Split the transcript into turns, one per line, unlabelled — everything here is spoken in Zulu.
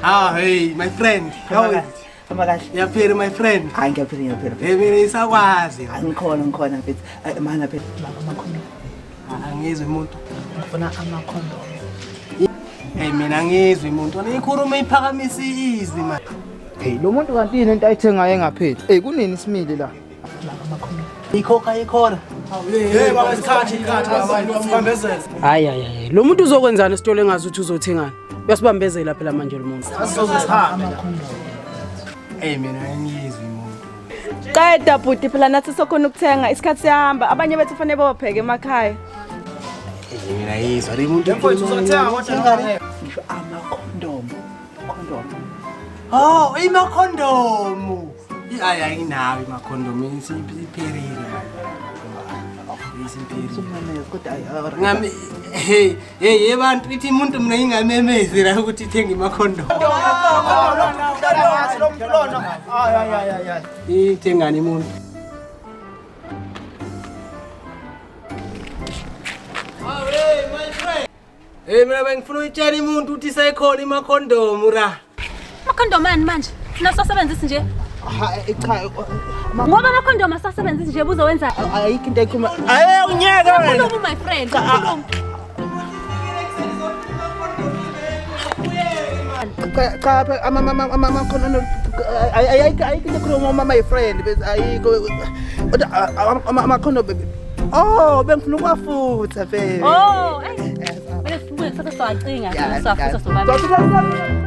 Ah, hey, my friend. How are you? Yaphela my friend.
Hayi ngiyaphila.
Hey mina isakwazi.
Angikhona mfethu. Mana phela amakhondo.
Angizwe umuntu.
Ngifuna amakhondo.
Hey mina ngizwe umuntu. Nikhuluma iphakamisa izwi man.
Hey lo muntu kanti yini into ayithengayo engapheli? Hey kunini isimile la? Amakhondo.
Ikhona. Hey baba isikhathi bambezela.
Hayi. Lo muntu uzokwenzana isitolo engazi ukuthi uzothengana. Uyasibambezela phela manje lo muntu.
Asizosihamba. Hey mina ngizwe umuntu.
Qeda bhuti phela nathi sokhona ukuthenga isikhathi siyahamba abanye bethu fanele bapheke emakhaya.
Mina yizwa le muntu
mfowethu uzothenga kodwa ngisho amakhondom.
Oh, imakhondomu. Hayi nginawo imakhondomu isiphelile man. Ngami hey abantu ithi umuntu mina ngingamemezi la ukuthi ithenga imakhondomu. Ithengani umuntu. Hey my friend. Hey mina bengifuna ukutshela umuntu ukuthi sekhona imakhondomu ra.
Amakhondomu ani manje? Nasasebenzisa nje.
Cha
Ngoba amakhondomu asasebenzisa nje buzowenza.
ayikho into ekhuluma.
Aye unyaka wena.
Khuluma my friend.
Cha amakhondo ayikho into ekhuluma my friend ayikho. Amakhondo oh bengifuna ukwafutha phela.
Oh, bese sibuye sasacingana, sasafutha sobani.